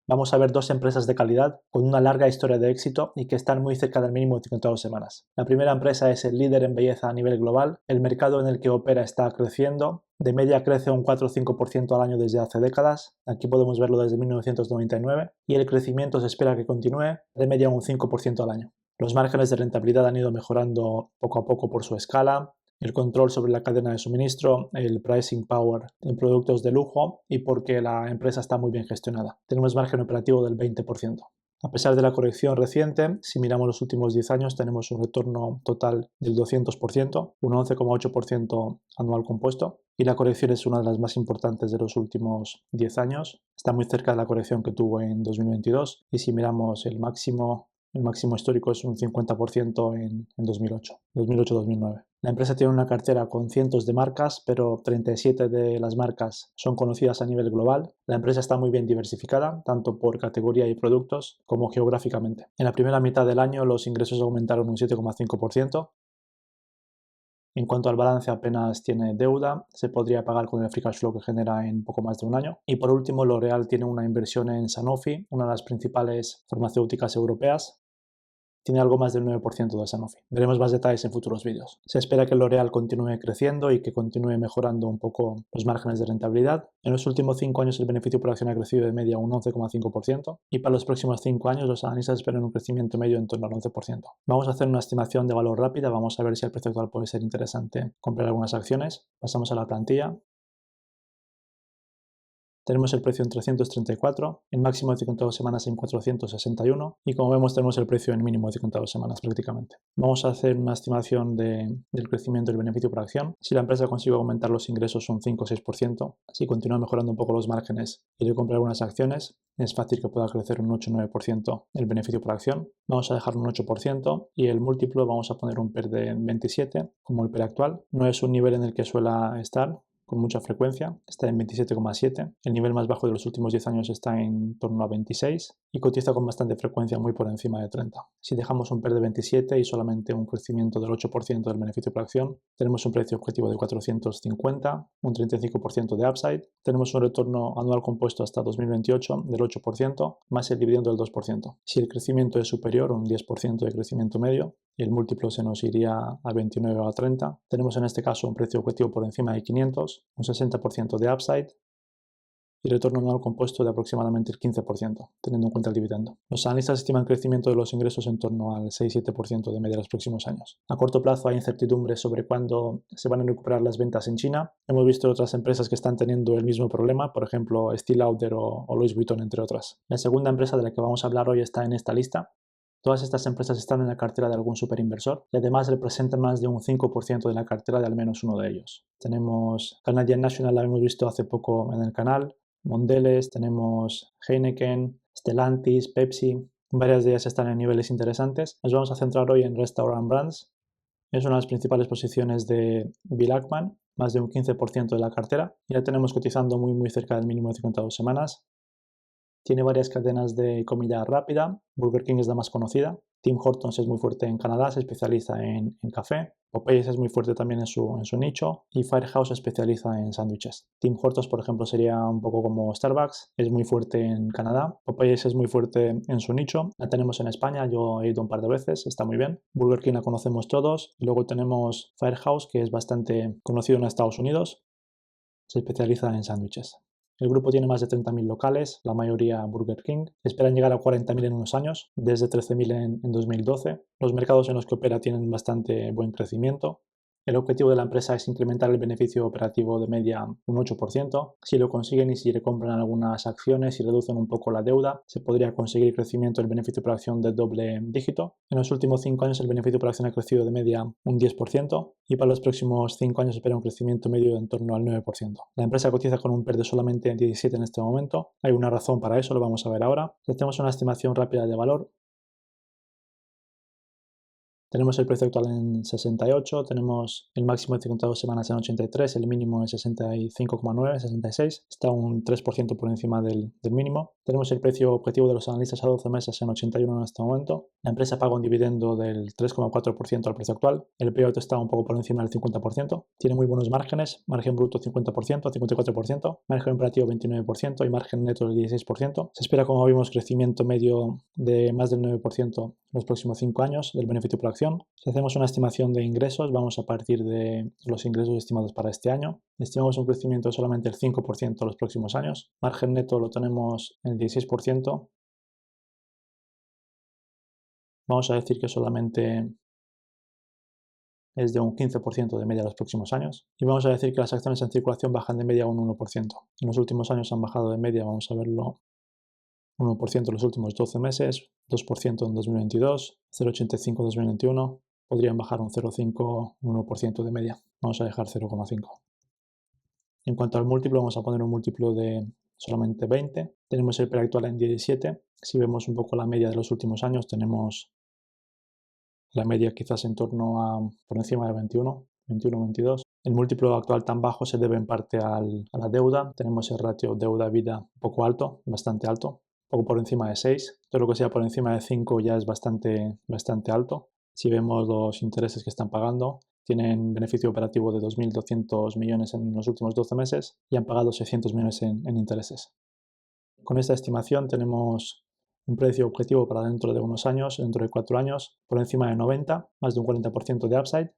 Vamos a ver dos empresas de calidad con una larga historia de éxito y que están muy cerca del mínimo de 52 semanas. La primera empresa es el líder en belleza a nivel global. El mercado en el que opera está creciendo. De media crece un 4 o 5% al año desde hace décadas. Aquí podemos verlo desde 1999. Y el crecimiento se espera que continúe de media un 5% al año. Los márgenes de rentabilidad han ido mejorando poco a poco por su escala, el control sobre la cadena de suministro, el pricing power en productos de lujo y porque la empresa está muy bien gestionada. Tenemos margen operativo del 20%. A pesar de la corrección reciente, si miramos los últimos 10 años, tenemos un retorno total del 200%, un 11,8% anual compuesto, y la corrección es una de las más importantes de los últimos 10 años. Está muy cerca de la corrección que tuvo en 2022, y si miramos el máximo histórico es un 50% en 2008-2009. La empresa tiene una cartera con cientos de marcas, pero 37 de las marcas son conocidas a nivel global. La empresa está muy bien diversificada, tanto por categoría y productos como geográficamente. En la primera mitad del año los ingresos aumentaron un 7,5%. En cuanto al balance, apenas tiene deuda, se podría pagar con el free cash flow que genera en poco más de un año. Y por último, L'Oréal tiene una inversión en Sanofi, una de las principales farmacéuticas europeas. Tiene algo más del 9% de Sanofi. Veremos más detalles en futuros vídeos. Se espera que L'Oréal continúe creciendo y que continúe mejorando un poco los márgenes de rentabilidad. En los últimos 5 años el beneficio por acción ha crecido de media un 11,5% y para los próximos 5 años los analistas esperan un crecimiento medio en torno al 11%. Vamos a hacer una estimación de valor rápida, vamos a ver si el precio actual puede ser interesante comprar algunas acciones. Pasamos a la plantilla. Tenemos el precio en 334, el máximo de 52 semanas en 461 y como vemos tenemos el precio en mínimo de 52 semanas prácticamente. Vamos a hacer una estimación del crecimiento del beneficio por acción. Si la empresa consigue aumentar los ingresos un 5 o 6%, si continúa mejorando un poco los márgenes y le compra algunas acciones, es fácil que pueda crecer un 8 o 9% el beneficio por acción. Vamos a dejar un 8% y el múltiplo vamos a poner un PER de 27 como el PER actual. No es un nivel en el que suela estar con mucha frecuencia, está en 27,7. El nivel más bajo de los últimos 10 años está en torno a 26 y cotiza con bastante frecuencia muy por encima de 30. Si dejamos un PER de 27 y solamente un crecimiento del 8% del beneficio por acción, tenemos un precio objetivo de 450, un 35% de upside, tenemos un retorno anual compuesto hasta 2028 del 8%, más el dividendo del 2%. Si el crecimiento es superior, un 10% de crecimiento medio, y el múltiplo se nos iría a 29 o a 30. Tenemos en este caso un precio objetivo por encima de 500, un 60% de upside y retorno anual compuesto de aproximadamente el 15%, teniendo en cuenta el dividendo. Los analistas estiman crecimiento de los ingresos en torno al 6-7% de media en los próximos años. A corto plazo hay incertidumbre sobre cuándo se van a recuperar las ventas en China. Hemos visto otras empresas que están teniendo el mismo problema, por ejemplo Estée Lauder o Louis Vuitton, entre otras. La segunda empresa de la que vamos a hablar hoy está en esta lista. Todas estas empresas están en la cartera de algún superinversor y además representan más de un 5% de la cartera de al menos uno de ellos. Tenemos Canadian National, la hemos visto hace poco en el canal, Mondelez, tenemos Heineken, Stellantis, Pepsi, varias de ellas están en niveles interesantes. Nos vamos a centrar hoy en Restaurant Brands. Es una de las principales posiciones de Bill Ackman, más de un 15% de la cartera y la tenemos cotizando muy cerca del mínimo de 52 semanas. Tiene varias cadenas de comida rápida. Burger King es la más conocida. Tim Hortons es muy fuerte en Canadá, se especializa en café. Popeyes es muy fuerte también en su nicho. Y Firehouse se especializa en sándwiches. Tim Hortons, por ejemplo, sería un poco como Starbucks. Es muy fuerte en Canadá. Popeyes es muy fuerte en su nicho. La tenemos en España, yo he ido un par de veces, está muy bien. Burger King la conocemos todos. Y luego tenemos Firehouse, que es bastante conocido en Estados Unidos. Se especializa en sándwiches. El grupo tiene más de 30.000 locales, la mayoría Burger King. Esperan llegar a 40.000 en unos años, desde 13.000 en 2012. Los mercados en los que opera tienen bastante buen crecimiento. El objetivo de la empresa es incrementar el beneficio operativo de media un 8%. Si lo consiguen y si le compran algunas acciones y reducen un poco la deuda, se podría conseguir crecimiento del beneficio por acción de doble dígito. En los últimos 5 años el beneficio por acción ha crecido de media un 10% y para los próximos 5 años se espera un crecimiento medio de en torno al 9%. La empresa cotiza con un PER de solamente 17 en este momento. Hay una razón para eso, lo vamos a ver ahora. Si hacemos una estimación rápida de valor, Tenemos el precio actual en 68, tenemos el máximo de 52 semanas en 83, el mínimo en 65,9, 66, está un 3% por encima del mínimo. Tenemos el precio objetivo de los analistas a 12 meses en 81 en este momento. La empresa paga un dividendo del 3,4% al precio actual. El payout está un poco por encima del 50%. Tiene muy buenos márgenes, margen bruto 50%, 54%, margen operativo 29% y margen neto del 16%. Se espera, como vimos, crecimiento medio de más del 9% los próximos 5 años del beneficio por acción. Si hacemos una estimación de ingresos, vamos a partir de los ingresos estimados para este año. Estimamos un crecimiento de solamente el 5% los próximos años. Margen neto lo tenemos en el 16%. Vamos a decir que solamente es de un 15% de media los próximos años. Y vamos a decir que las acciones en circulación bajan de media un 1%. En los últimos años han bajado de media, vamos a verlo, 1% en los últimos 12 meses, 2% en 2022, 0,85 en 2021, podrían bajar un 0,5, 1% de media. Vamos a dejar 0,5. En cuanto al múltiplo, vamos a poner un múltiplo de solamente 20. Tenemos el PER actual en 17. Si vemos un poco la media de los últimos años, tenemos la media quizás en torno a por encima de 21, 22. El múltiplo actual tan bajo se debe en parte a la deuda. Tenemos el ratio deuda-vida un poco alto, bastante alto, poco por encima de 6. Todo lo que sea por encima de 5 ya es bastante alto. Si vemos los intereses que están pagando, tienen beneficio operativo de 2.200 millones en los últimos 12 meses y han pagado 600 millones en intereses. Con esta estimación tenemos un precio objetivo para dentro de unos años, dentro de 4 años, por encima de 90, más de un 40% de upside.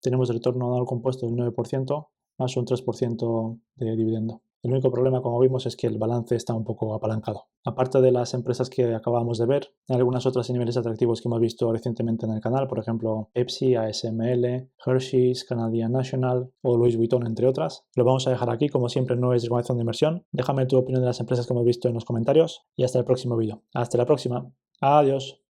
Tenemos retorno anual compuesto del 9%, más un 3% de dividendo. El único problema, como vimos, es que el balance está un poco apalancado. Aparte de las empresas que acabamos de ver, hay algunas otras niveles atractivos que hemos visto recientemente en el canal, por ejemplo, Pepsi, ASML, Hershey's, Canadian National o Louis Vuitton, entre otras. Lo vamos a dejar aquí, como siempre no es recomendación de inversión. Déjame tu opinión de las empresas que hemos visto en los comentarios y hasta el próximo vídeo. Hasta la próxima. Adiós.